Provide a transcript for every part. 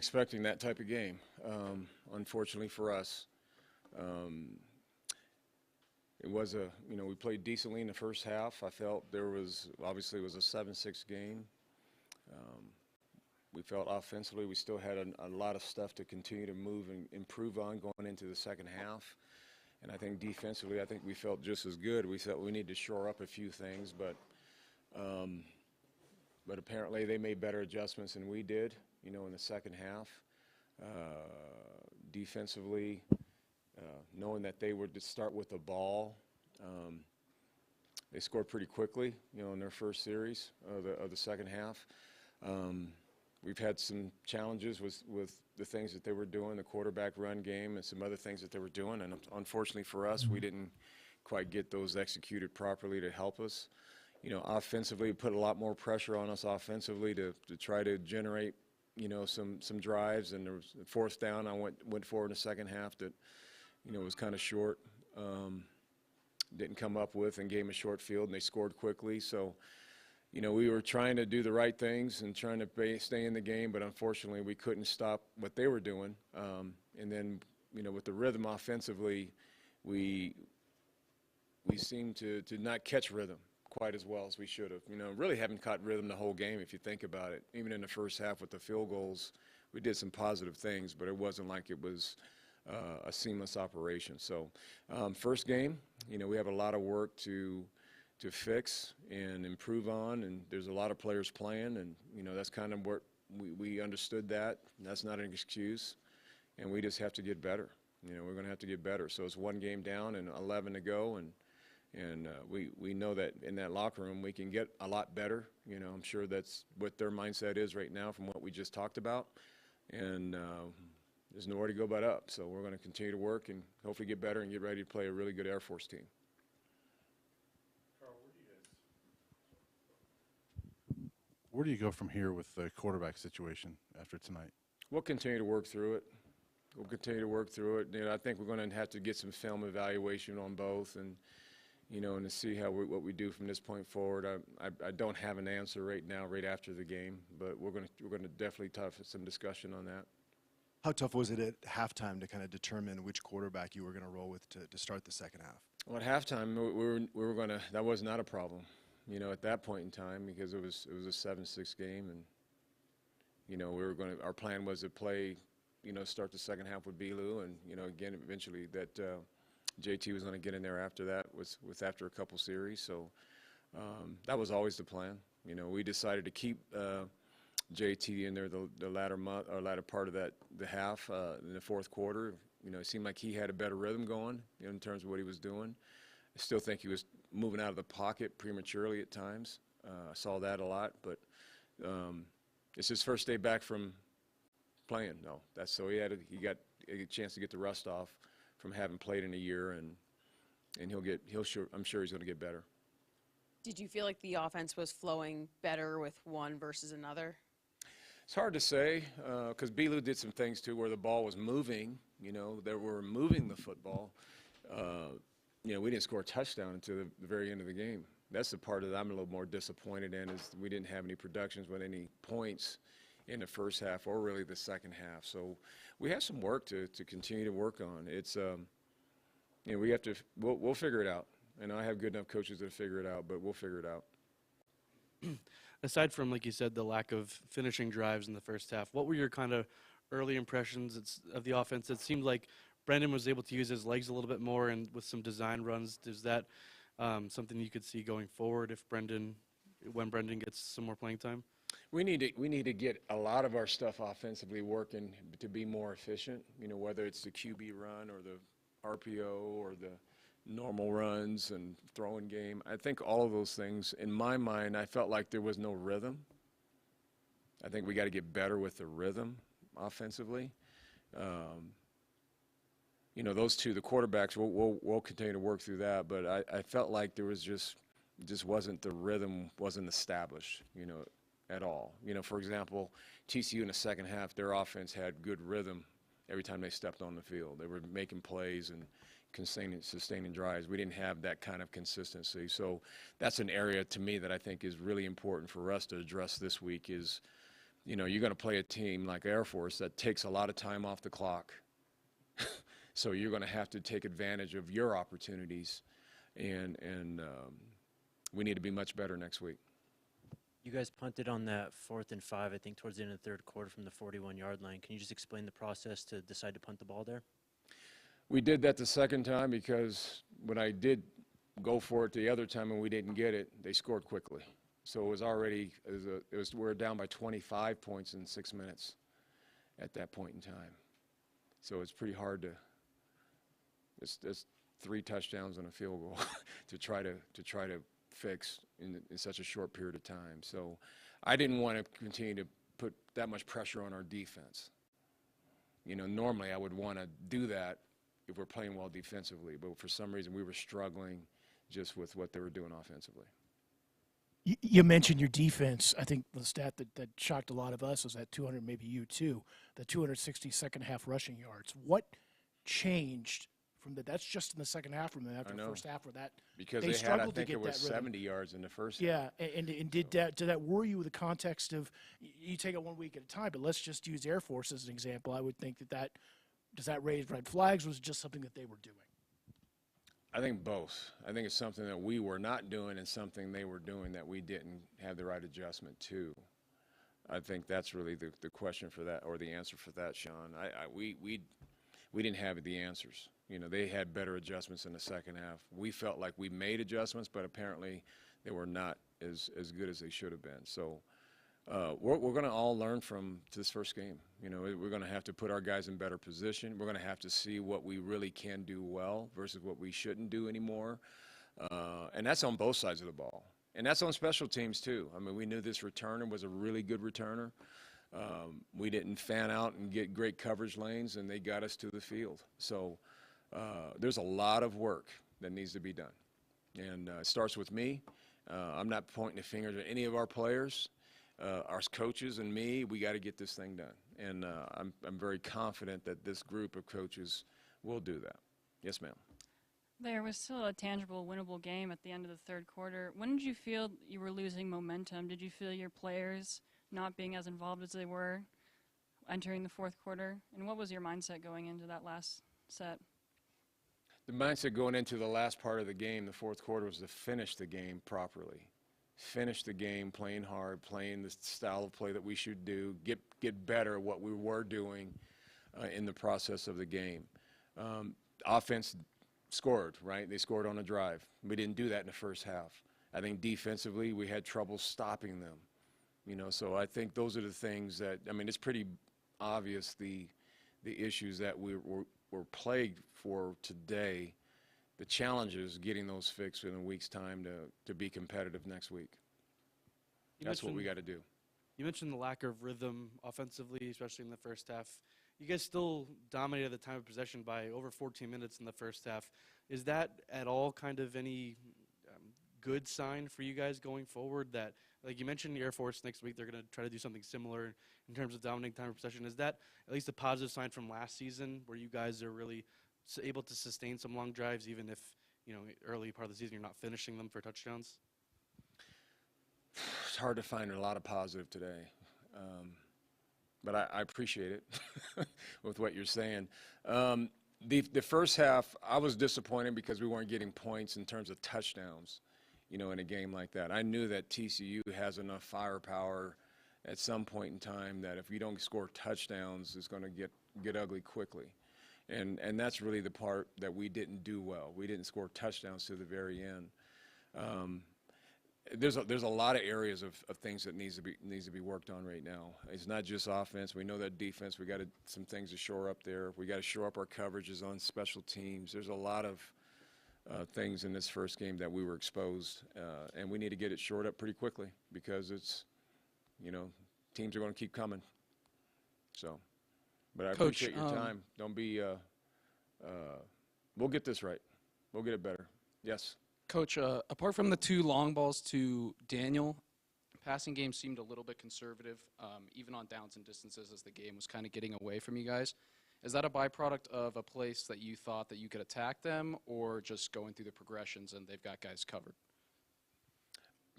Expecting that type of game, unfortunately for us. Um, it was we played decently in the first half. I felt there was, obviously it was a 7-6 game. Um, we felt offensively we still had a lot of stuff to continue to move and improve on going into the second half. And I think defensively, I think we felt just as good. We felt we needed to shore up a few things, um, but apparently they made better adjustments than we did, in the second half. Defensively, knowing that they were to start with the ball, um, they scored pretty quickly, in their first series of the second half. Um, we've had some challenges with the things that they were doing, the quarterback run game and some other things that they were doing. And unfortunately for us, we didn't quite get those executed properly to help us. Offensively, put a lot more pressure on us offensively to try to generate, some drives. And there was a fourth down. I went for in the second half that, was kind of short. Didn't come up with and gave them a short field, and they scored quickly. So, we were trying to do the right things and trying to stay in the game, but unfortunately we couldn't stop what they were doing. And then, with the rhythm offensively, we seemed to not catch rhythm quite as well as we should have. Really haven't caught rhythm the whole game if you think about it. Even in the first half with the field goals, we did some positive things, but it wasn't like it was a seamless operation. So first game, we have a lot of work to fix and improve on, and there's a lot of players playing, and that's kind of what we understood that, and that's not an excuse, and we just have to get better. We're going to have to get better. So it's one game down and 11 to go, and we know that in that locker room we can get a lot better. I'm sure that's what their mindset is right now from what we just talked about, and there's nowhere to go but up. So we're going to continue to work and hopefully get better and get ready to play a really good Air Force team. Where do you go from here with the quarterback situation after tonight? We'll continue to work through it. We'll continue to work through it. I think we're going to have to get some film evaluation on both, and and to see what we do from this point forward. I don't have an answer right now, right after the game, but we're going to definitely have some discussion on that. How tough was it at halftime to kind of determine which quarterback you were going to roll with to start the second half? Well, at halftime, we were going to. That was not a problem. At that point in time, because it was a 7-6 game, and we were going to. Our plan was to play, start the second half with Belu, and again, eventually that JT was going to get in there after that, with after a couple series. So that was always the plan. We decided to keep JT in there the latter part of the half in the fourth quarter. It seemed like he had a better rhythm going in terms of what he was doing. I still think he was moving out of the pocket prematurely at times. I saw that a lot, but it's his first day back from playing. No, that's so he got a chance to get the rust off from having played in a year, and I'm sure he's going to get better. Did you feel like the offense was flowing better with one versus another? It's hard to say because Belu did some things too where the ball was moving. They were moving the football. We didn't score a touchdown until the very end of the game. That's the part that I'm a little more disappointed in, is we didn't have any productions with any points in the first half or really the second half. So we have some work to continue to work on. It's we have to we'll figure it out. And I have good enough coaches to figure it out, but we'll figure it out. Aside from, like you said, the lack of finishing drives in the first half, what were your kind of early impressions of the offense? It seemed like Brendan was able to use his legs a little bit more and with some design runs. Is that something you could see going forward when Brendan gets some more playing time? We need to get a lot of our stuff offensively working to be more efficient. Whether it's the QB run or the RPO or the normal runs and throwing game. I think all of those things, in my mind, I felt like there was no rhythm. I think we got to get better with the rhythm offensively. Those two, the quarterbacks, we'll continue to work through that. But I felt like there was just wasn't the rhythm wasn't established, at all. For example, TCU in the second half, their offense had good rhythm every time they stepped on the field. They were making plays and sustaining drives. We didn't have that kind of consistency. So that's an area to me that I think is really important for us to address this week is, you know, you're going to play a team like Air Force that takes a lot of time off the clock. So you're going to have to take advantage of your opportunities, and we need to be much better next week. You guys punted on that 4th and 5, I think, towards the end of the third quarter from the 41-yard line. Can you just explain the process to decide to punt the ball there? We did that the second time because when I did go for it the other time and we didn't get it, they scored quickly. So it was already, we were down by 25 points in 6 minutes at that point in time. So it's pretty hard to, it's 3 touchdowns and a field goal to try to fix in such a short period of time. So I didn't want to continue to put that much pressure on our defense. You know, normally I would want to do that if we're playing well defensively, but for some reason we were struggling just with what they were doing offensively. You mentioned your defense. I think the stat that shocked a lot of us was that 200, maybe you too, the 260 second half rushing yards. What changed from that? That's just in the second half from after the first half, where that because they they had, I struggled to think get it was that rhythm. 70 yards in the first Yeah, half. and did that worry you with the context of you take it 1 week at a time? But let's just use Air Force as an example. I would think that does that raise red flags? Was it just something that they were doing? I think both. I think it's something that we were not doing and something they were doing that we didn't have the right adjustment to. I think that's really the question for that, or the answer for that, Sean. We didn't have the answers. You know, they had better adjustments in the second half. We felt like we made adjustments, but apparently they were not as good as they should have been. So we're going to all learn from this first game. You know, we're going to have to put our guys in better position. We're going to have to see what we really can do well versus what we shouldn't do anymore. And that's on both sides of the ball. And that's on special teams, too. I mean, we knew this returner was a really good returner. We didn't fan out and get great coverage lanes, and they got us to the field. So there's a lot of work that needs to be done. And it starts with me. I'm not pointing the fingers at any of our players. Our coaches and me, we got to get this thing done. And I'm very confident that this group of coaches will do that. Yes, ma'am. There was still a tangible, winnable game at the end of the third quarter. When did you feel you were losing momentum? Did you feel your players not being as involved as they were entering the fourth quarter? And what was your mindset going into that last set? The mindset going into the last part of the game, the fourth quarter, was to finish the game properly. Finish the game playing hard, playing the style of play that we should do, get better at what we were doing in the process of the game. Offense scored, right? They scored on a drive. We didn't do that in the first half. I think defensively we had trouble stopping them. You know, so I think those are the things that, I mean, it's pretty obvious the issues that we're plagued for today. The challenge is getting those fixed in a week's time to be competitive next week. That's what we got to do. You mentioned the lack of rhythm offensively, especially in the first half. You guys still dominated the time of possession by over 14 minutes in the first half. Is that at all kind of any good sign for you guys going forward? That, like you mentioned, the Air Force next week, they're going to try to do something similar in terms of dominating time of possession. Is that at least a positive sign from last season, where you guys are really able to sustain some long drives, even if, you know, early part of the season you're not finishing them for touchdowns? It's hard to find a lot of positive today, but I appreciate it with what you're saying. The first half, I was disappointed because we weren't getting points in terms of touchdowns, you know, in a game like that. I knew that TCU has enough firepower at some point in time that if we don't score touchdowns, it's going to get ugly quickly. And that's really the part that we didn't do well. We didn't score touchdowns to the very end. There's a lot of areas of things that needs to be worked on right now. It's not just offense. We know that defense. We got some things to shore up there. We got to shore up our coverages on special teams. There's a lot of things in this first game that we were exposed, and we need to get it shored up pretty quickly because it's, you know, teams are going to keep coming. So. But I Coach, appreciate your time. Don't be we'll get this right. We'll get it better. Yes. Coach, apart from the 2 long balls to Daniel, passing game seemed a little bit conservative, even on downs and distances as the game was kind of getting away from you guys. Is that a byproduct of a place that you thought that you could attack them, or just going through the progressions and they've got guys covered?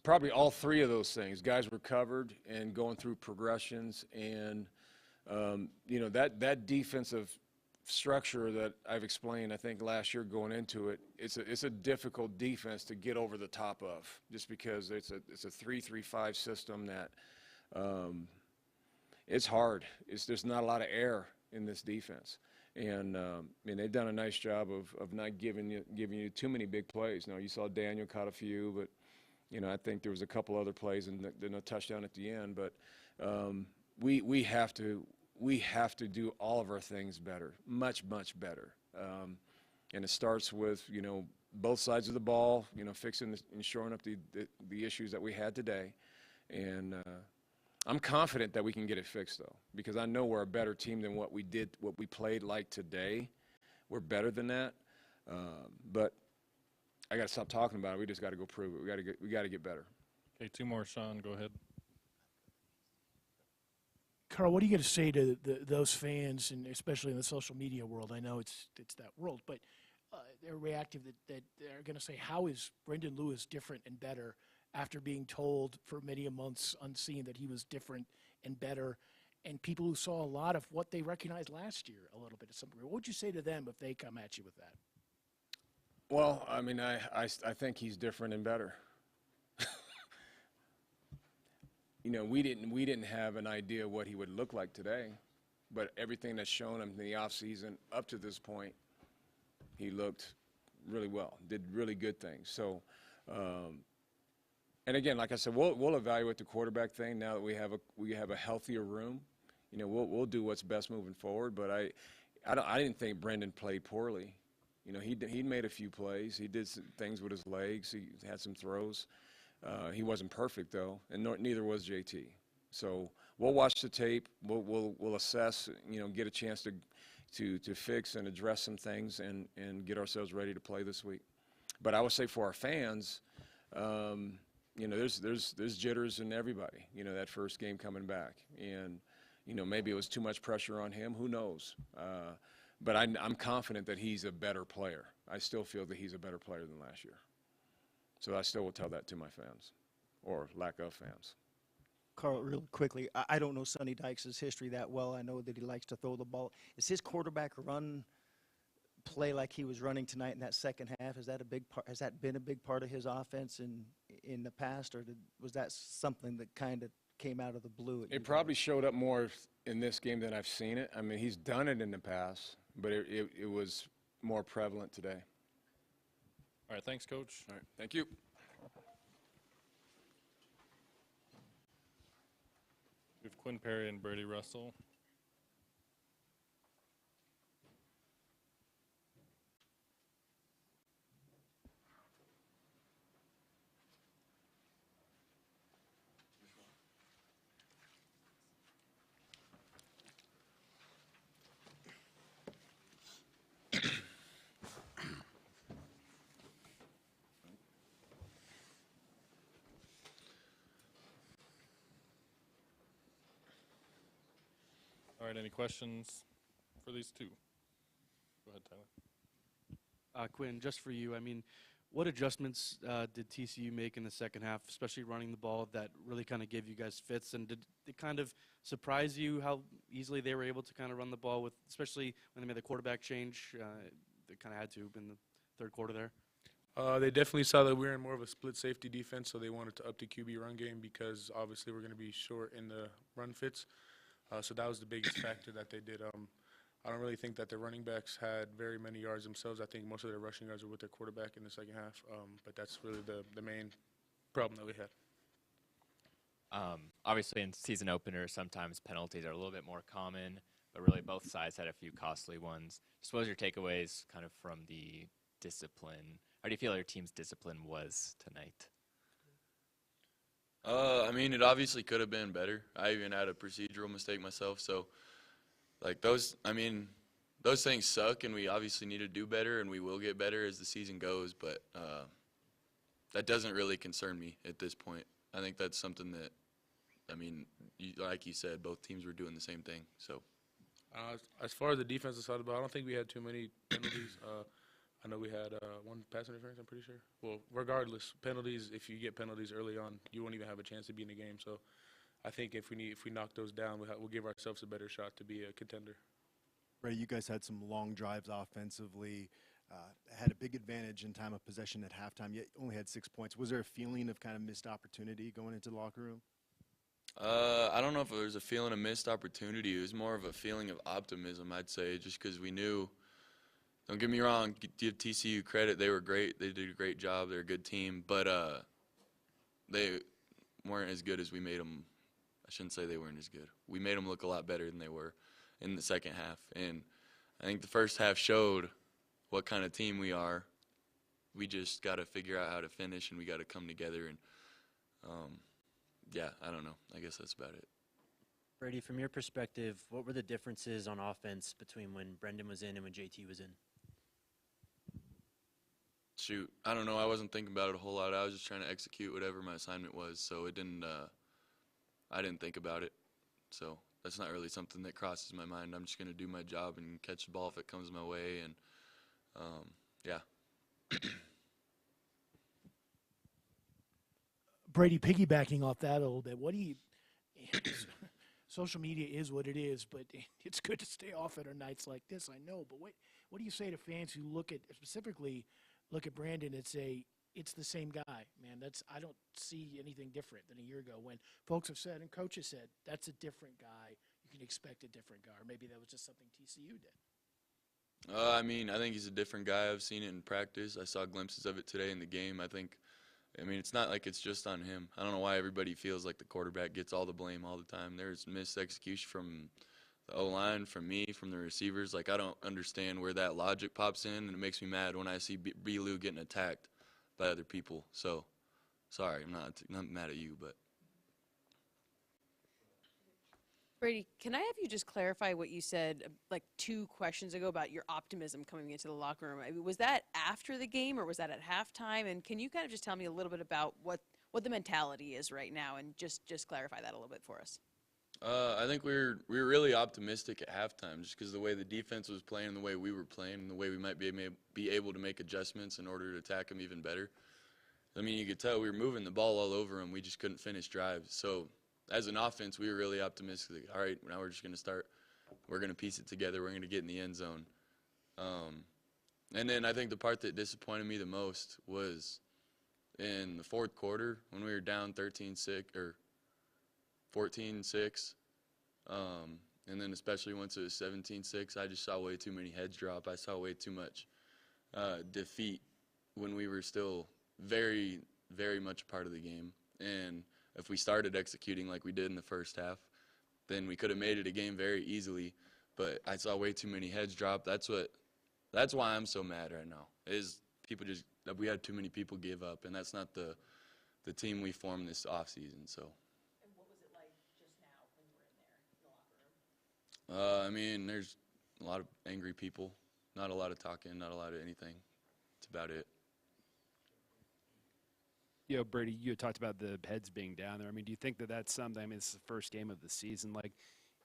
probably all three of those things. Guys recovered and going through progressions, and that defensive structure that I've explained, I think last year going into it, it's a difficult defense to get over the top of, just because it's a 3-3-5 system that it's hard. There's not a lot of air in this defense, and they've done a nice job of not giving you too many big plays. Now you saw Daniel caught a few, but I think there was a couple other plays and then a touchdown at the end. But we have to do all of our things better, much better. And it starts with both sides of the ball, fixing and shoring up the issues that we had today. And I'm confident that we can get it fixed, though, because I know we're a better team than what we played like today. We're better than that. But I got to stop talking about it. We just got to go prove it. We got to get better. Okay, two more. Sean, go ahead. Carl, what are you going to say to those fans, and especially in the social media world? I know it's that world, but they're reactive that they're going to say, how is Brendan Lewis different and better after being told for many months unseen that he was different and better, and people who saw a lot of what they recognized last year a little bit at some degree? What would you say to them if they come at you with that? Well, I mean, I think he's different and better. We didn't have an idea what he would look like today, but everything that's shown him in the offseason up to this point, he looked really well, did really good things. So, and again, like I said, we'll evaluate the quarterback thing now that we have a healthier room. We'll do what's best moving forward. But I didn't think Brendan played poorly. He made a few plays. He did some things with his legs. He had some throws. He wasn't perfect, though, and neither was JT. So we'll watch the tape. We'll assess. Get a chance to fix and address some things and get ourselves ready to play this week. But I would say for our fans, there's jitters in everybody. That first game coming back, and maybe it was too much pressure on him. Who knows? But I'm confident that he's a better player. I still feel that he's a better player than last year. So I still will tell that to my fans, or lack of fans. Carl, real quickly, I don't know Sonny Dykes' history that well. I know that he likes to throw the ball. Is his quarterback run play like he was running tonight in that second half? Is that a big part? Has that been a big part of his offense in the past, or was that something that kind of came out of the blue? It probably showed up more in this game than I've seen it. I mean, he's done it in the past, but it was more prevalent today. All right, thanks, Coach. All right, thank you. We have Quinn Perry and Brady Russell. All right, any questions for these two? Go ahead, Tyler. Quinn, just for you, I mean, what adjustments did TCU make in the second half, especially running the ball, that really kind of gave you guys fits? And did it kind of surprise you how easily they were able to kind of run the ball, with, especially when they made the quarterback change? They kind of had to in the third quarter there. They definitely saw that we were in more of a split safety defense, so they wanted to up the QB run game because obviously we're going to be short in the run fits. So that was the biggest factor that they did. I don't really think that the running backs had very many yards themselves. I think most of their rushing yards were with their quarterback in the second half. But that's really the main problem that we had. Obviously, in season opener, sometimes penalties are a little bit more common, but really both sides had a few costly ones. Just what was your takeaways kind of from the discipline? How do you feel your team's discipline was tonight? I mean, it obviously could have been better. I even had a procedural mistake myself. So, like, those things suck, and we obviously need to do better, and we will get better as the season goes. But that doesn't really concern me at this point. I think that's something that, I mean, like you said, both teams were doing the same thing. So, As far as the defensive side of the ball, I don't think we had too many penalties. I know we had one pass interference, I'm pretty sure. Well, regardless, penalties, if you get penalties early on, you won't even have a chance to be in the game. So I think if we knock those down, we'll give ourselves a better shot to be a contender. Ray, you guys had some long drives offensively, had a big advantage in time of possession at halftime, yet only had 6 points. Was there a feeling of kind of missed opportunity going into the locker room? I don't know if there was a feeling of missed opportunity. It was more of a feeling of optimism, I'd say, just because we knew. Don't get me wrong, give TCU credit. They were great. They did a great job. They're a good team. But they weren't as good as we made them. I shouldn't say they weren't as good. We made them look a lot better than they were in the second half. And I think the first half showed what kind of team we are. We just got to figure out how to finish, and we got to come together. And, yeah, I don't know. I guess that's about it. Brady, from your perspective, what were the differences on offense between when Brendan was in and when JT was in? Shoot, I don't know. I wasn't thinking about it a whole lot. I was just trying to execute whatever my assignment was, so it didn't. I didn't think about it, so that's not really something that crosses my mind. I'm just gonna do my job and catch the ball if it comes my way, and yeah. Brady, piggybacking off that a little bit, what do you? Social media is what it is, but it's good to stay off it on nights like this. I know, but what do you say to fans who specifically look at Brandon and say it's the same guy, man? I don't see anything different than a year ago when folks have said and coaches said that's a different guy. You can expect a different guy, or maybe that was just something TCU did. I mean, I think he's a different guy. I've seen it in practice. I saw glimpses of it today in the game. I mean, it's not like it's just on him. I don't know why everybody feels like the quarterback gets all the blame all the time. There's missed execution from the O-line, from me, from the receivers. Like, I don't understand where that logic pops in, and it makes me mad when I see B-Lou getting attacked by other people. So, sorry, I'm not mad at you, but. Brady, can I have you just clarify what you said like 2 questions ago about your optimism coming into the locker room? I mean, was that after the game or was that at halftime? And can you kind of just tell me a little bit about what the mentality is right now and just clarify that a little bit for us? I think we were really optimistic at halftime just because of the way the defense was playing, the way we were playing, and the way we might be able to make adjustments in order to attack them even better. I mean, you could tell we were moving the ball all over them. We just couldn't finish drives. So as an offense, we were really optimistic. All right, now we're just going to start. We're going to piece it together. We're going to get in the end zone. And then I think the part that disappointed me the most was in the fourth quarter when we were down 13-6 or 14-6, and then especially once it was 17-6, I just saw way too many heads drop. I saw way too much defeat when we were still very, very much a part of the game. And if we started executing like we did in the first half, then we could have made it a game very easily. But I saw way too many heads drop. That's why I'm so mad right now. We had too many people give up, and that's not the team we formed this offseason. So. And what was it like just now when you were in there in the locker room? I mean, there's a lot of angry people. Not a lot of talking. Not a lot of anything. That's about it. You know, Brady, you had talked about the heads being down there. I mean, do you think that that's something? I mean, it's the first game of the season. Like,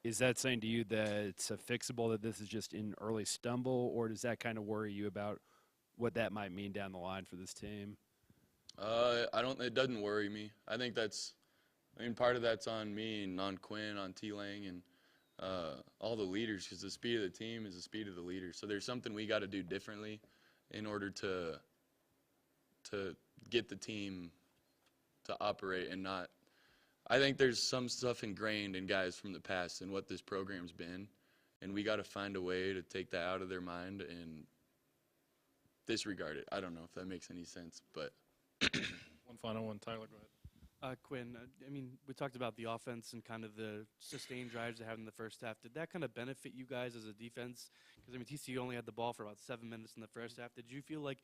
is that saying to you that it's a fixable, that this is just an early stumble, or does that kind of worry you about what that might mean down the line for this team? It doesn't worry me. I think part of that's on me and on Quinn, on T-Lang, and all the leaders, because the speed of the team is the speed of the leaders. So there's something we got to do differently in order to get the team to operate and not. I think there's some stuff ingrained in guys from the past and what this program's been, and we got to find a way to take that out of their mind and disregard it. I don't know if that makes any sense, but. One final one, Tyler, go ahead. Quinn, I mean, we talked about the offense and kind of the sustained drives they had in the first half. Did that kind of benefit you guys as a defense? Because, I mean, TCU only had the ball for about 7 minutes in the first half. Did you feel like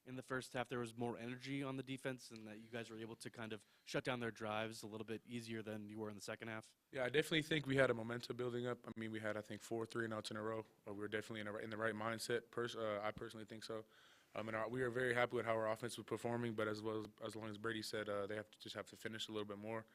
in the first half there was more energy on the defense and that you guys were able to kind of shut down their drives a little bit easier than you were in the second half? Yeah, I definitely think we had a momentum building up. I mean, we had, I think, 4 3-and-outs in a row. We were definitely in the right mindset. I personally think so. And we were very happy with how our offense was performing, but as long as Brady said, they have to finish a little bit more.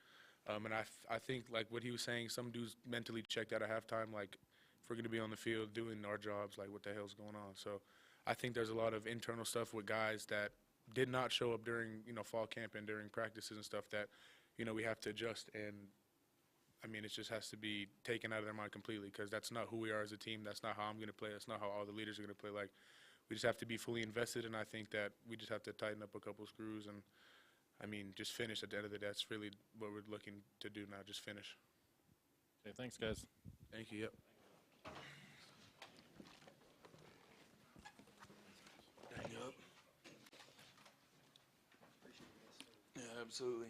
And I think, like what he was saying, some dudes mentally checked out at halftime, like, if we're going to be on the field doing our jobs, like, what the hell's going on? So I think there's a lot of internal stuff with guys that did not show up during, fall camp and during practices and stuff that, we have to adjust. And, I mean, it just has to be taken out of their mind completely because that's not who we are as a team. That's not how I'm going to play. That's not how all the leaders are going to play. Like, we just have to be fully invested, and I think that we just have to tighten up a couple screws and, I mean, just finish at the end of the day. That's really what we're looking to do now, just finish. Okay, thanks, guys. Thank you. Yep. Yep. Yeah, absolutely.